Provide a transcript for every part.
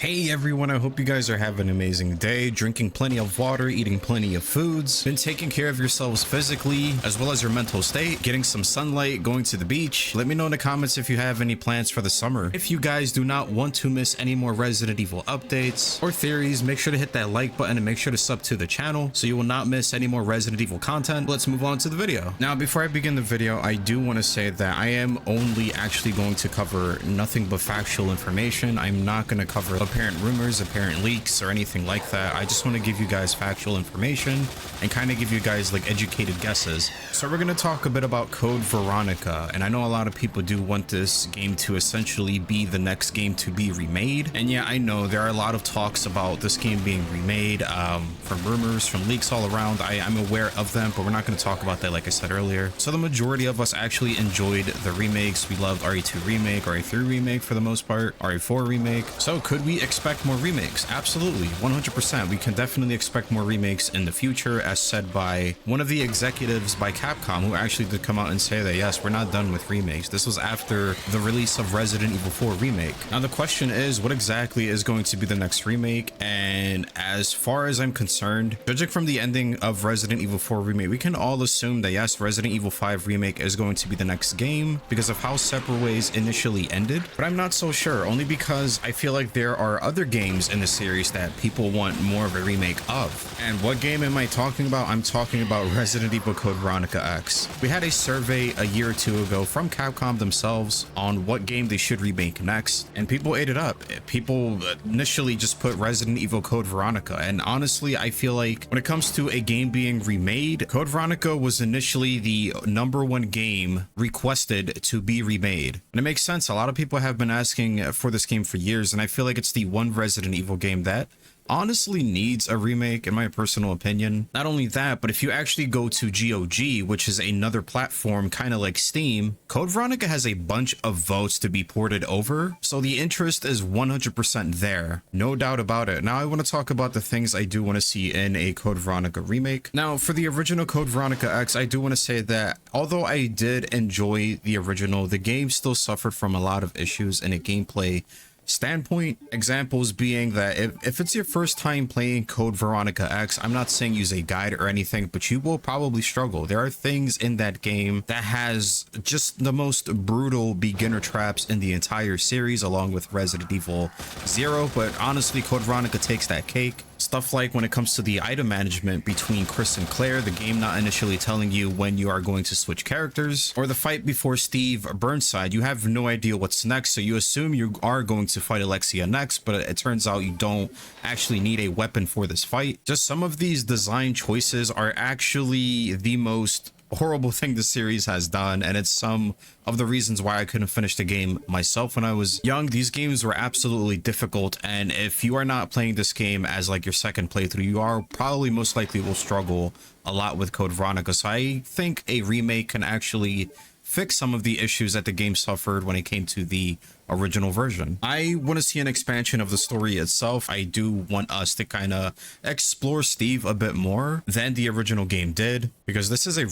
Hey everyone, I hope you guys are having an amazing day, drinking plenty of water, eating plenty of foods, been taking care of yourselves physically as well as your mental state, getting some sunlight, going to the beach. Let me know in the comments if you have any plans for the summer. If you guys do not want to miss any more Resident Evil updates or theories, make sure to hit that like button and make sure to sub to the channel so you will not miss any more Resident Evil content. Let's move on to the video. Now, before I begin the video, I do want to say that I am only actually going to cover nothing but factual information. I'm not going to cover apparent rumors, apparent leaks, or anything like that. I just want to give you guys factual information and kind of give you guys like educated guesses. So we're going to talk a bit about Code Veronica, and I know a lot of people do want this game to essentially be the next game to be remade. And yeah, I know there are a lot of talks about this game being remade from rumors, from leaks all around. I'm aware of them, but we're not going to talk about that like I said earlier. So the majority of us actually enjoyed the remakes. We loved RE2 Remake, RE3 Remake for the most part, RE4 Remake. So could we expect more remakes? Absolutely, 100%. We can definitely expect more remakes in the future, as said by one of the executives by Capcom, who actually did come out and say that yes, we're not done with remakes. This was after the release of Resident Evil 4 Remake. Now the question is, what exactly is going to be the next remake? And as far as I'm concerned, judging from the ending of Resident Evil 4 Remake, we can all assume that yes, Resident Evil 5 Remake is going to be the next game because of how separate ways initially ended. But I'm not so sure, only because I feel like there are other games in the series that people want more of a remake of. And what game am I talking about? I'm talking about Resident Evil Code Veronica X. We had a survey a year or two ago from Capcom themselves on what game they should remake next, and people ate it up. People initially just put Resident Evil Code Veronica, and honestly, I feel like when it comes to a game being remade, Code Veronica was initially the #1 game requested to be remade. And it makes sense. A lot of people have been asking for this game for years, and I feel like it's the one Resident Evil game that honestly needs a remake, in my personal opinion. Not only that, but if you actually go to GOG, which is another platform kind of like Steam, Code Veronica has a bunch of votes to be ported over, so the interest is 100% there, no doubt about it. Now I want to talk about the things I do want to see in a Code Veronica remake. Now for the original Code Veronica X, I do want to say that although I did enjoy the original, the game still suffered from a lot of issues in a gameplay standpoint. Examples being that if it's your first time playing Code Veronica X, I'm not saying use a guide or anything, but you will probably struggle. There are things in that game that has just the most brutal beginner traps in the entire series, along with Resident Evil 0, but honestly, Code Veronica takes that cake. Stuff like when it comes to the item management between Chris and Claire, the game not initially telling you when you are going to switch characters, or the fight before Steve Burnside, you have no idea what's next, so you assume you are going to fight Alexia next, but it turns out you don't actually need a weapon for this fight. Just some of these design choices are actually the most horrible thing the series has done, and it's some of the reasons why I couldn't finish the game myself when I was young. These games were absolutely difficult, and if you are not playing this game as like your second playthrough, you are probably most likely will struggle a lot with Code Veronica. So I think a remake can actually fix some of the issues that the game suffered when it came to the original version. I want to see an expansion of the story itself. I do want us to kind of explore Steve a bit more than the original game did, because this is a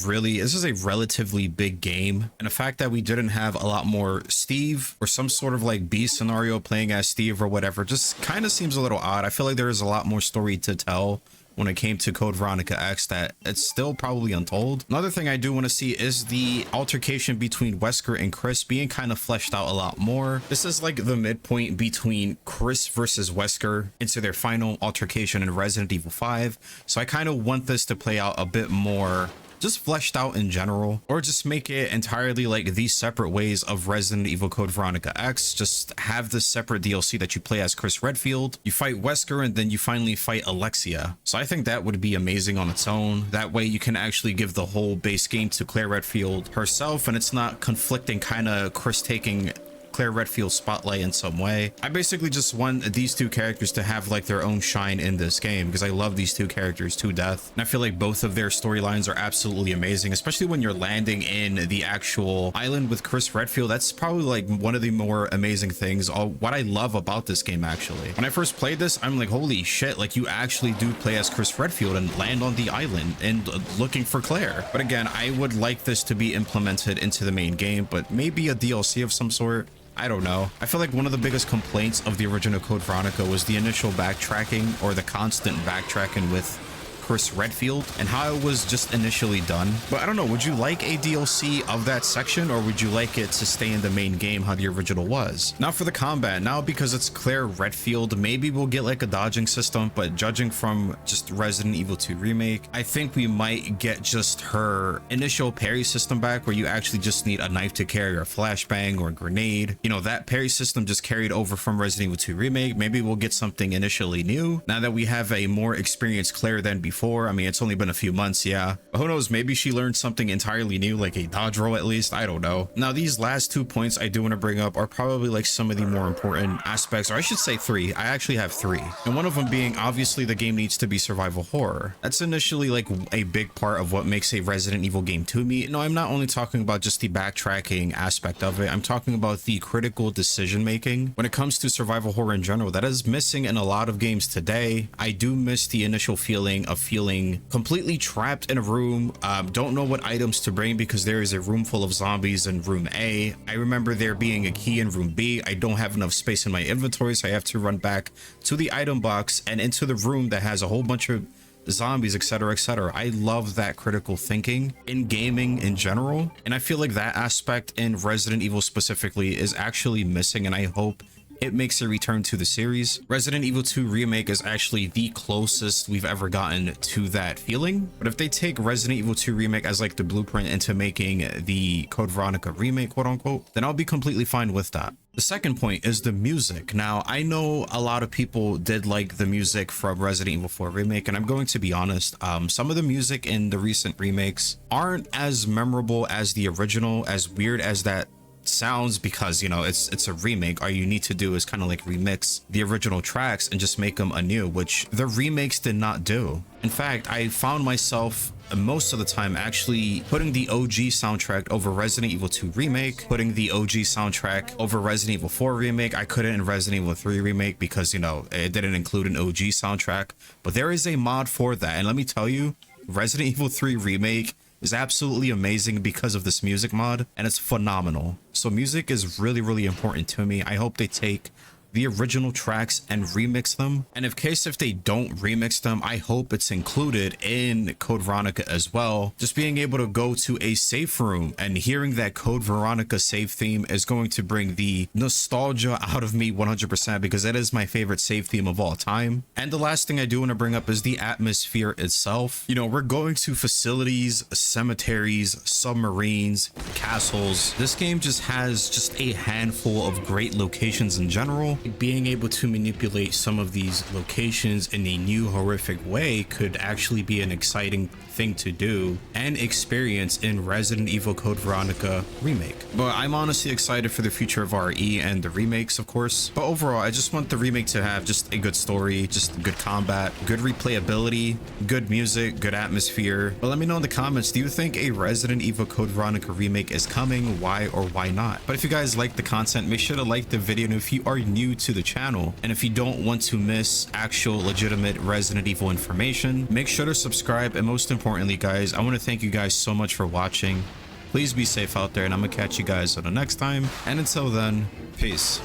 relatively big game, and the fact that we didn't have a lot more Steve or some sort of like B scenario playing as Steve or whatever just kind of seems a little odd. I feel like there is a lot more story to tell when it came to Code Veronica X that it's still probably untold. Another thing I do want to see is the altercation between Wesker and Chris being kind of fleshed out a lot more. This is like the midpoint between Chris versus Wesker into their final altercation in Resident Evil 5. So I kind of want this to play out a bit more just fleshed out in general, or just make it entirely like these separate ways of Resident Evil Code Veronica X. Just have this separate DLC that you play as Chris Redfield, you fight Wesker, and then you finally fight Alexia. So I think that would be amazing on its own. That way you can actually give the whole base game to Claire Redfield herself, and it's not conflicting kind of Chris taking Claire Redfield's spotlight in some way. I basically just want these two characters to have like their own shine in this game, because I love these two characters to death, and I feel like both of their storylines are absolutely amazing, especially when you're landing in the actual island with Chris Redfield. That's probably like one of the more amazing things, what I love about this game. Actually, when I first played this, I'm like, holy shit, like you actually do play as Chris Redfield and land on the island and looking for Claire. But again, I would like this to be implemented into the main game, but maybe a DLC of some sort. I don't know. I feel like one of the biggest complaints of the original Code Veronica was the initial backtracking, or the constant backtracking with Chris Redfield, and how it was just initially done. But I don't know, would you like a DLC of that section, or would you like it to stay in the main game how the original was? Now for the combat, now because it's Claire Redfield, maybe we'll get like a dodging system, but judging from just Resident Evil 2 Remake, I think we might get just her initial parry system back, where you actually just need a knife to carry, or a flashbang, or a grenade. You know, that parry system just carried over from Resident Evil 2 Remake. Maybe we'll get something initially new now that we have a more experienced Claire than before. I mean, it's only been a few months, yeah, but who knows, maybe she learned something entirely new, like a dodge roll at least. I don't know. Now these last 2 points I do want to bring up are probably like some of the more important aspects, or I should say 3. I actually have 3, and one of them being obviously the game needs to be survival horror. That's initially like a big part of what makes a Resident Evil game to me. No, I'm not only talking about just the backtracking aspect of it, I'm talking about the critical decision making when it comes to survival horror in general that is missing in a lot of games today. I do miss the initial feeling of feeling completely trapped in a room, don't know what items to bring because there is a room full of zombies in room A. I remember there being a key in room B. I don't have enough space in my inventory, so I have to run back to the item box and into the room that has a whole bunch of zombies, etc, etc. I love that critical thinking in gaming in general, and I feel like that aspect in Resident Evil specifically is actually missing, and I hope it makes a return to the series. Resident Evil 2 Remake is actually the closest we've ever gotten to that feeling. But if they take Resident Evil 2 Remake as like the blueprint into making the Code Veronica remake, quote unquote, then I'll be completely fine with that. The second point is the music. Now, I know a lot of people did like the music from Resident Evil 4 Remake, and I'm going to be honest, some of the music in the recent remakes aren't as memorable as the original, as weird as that sounds, because you know it's a remake. All you need to do is kind of like remix the original tracks and just make them anew, which the remakes did not do. In fact, I found myself most of the time actually putting the OG soundtrack over Resident Evil 2 Remake, putting the OG soundtrack over Resident Evil 4 Remake. I couldn't in Resident Evil 3 Remake because, you know, it didn't include an OG soundtrack, but there is a mod for that, and let me tell you, Resident Evil 3 Remake is absolutely amazing because of this music mod, and it's phenomenal. So music is really, really important to me. I hope they take the original tracks and remix them, and if they don't remix them, I hope it's included in Code Veronica as well. Just being able to go to a safe room and hearing that Code Veronica save theme is going to bring the nostalgia out of me 100%, because it is my favorite save theme of all time. And the last thing I do want to bring up is the atmosphere itself. You know, we're going to facilities, cemeteries, submarines, castles. This game just has just a handful of great locations in general. Being able to manipulate some of these locations in a new horrific way could actually be an exciting thing to do and experience in Resident Evil Code Veronica Remake. But I'm honestly excited for the future of RE and the remakes, of course. But overall, I just want the remake to have just a good story, just good combat, good replayability, good music, good atmosphere. But let me know in the comments, do you think a Resident Evil Code Veronica remake is coming? Why or why not? But if you guys like the content, make sure to like the video, and if you are new to the channel and if you don't want to miss actual legitimate Resident Evil information, make sure to subscribe. And most importantly, guys, I want to thank you guys so much for watching. Please be safe out there, and I'm gonna catch you guys on the next time, and until then, peace.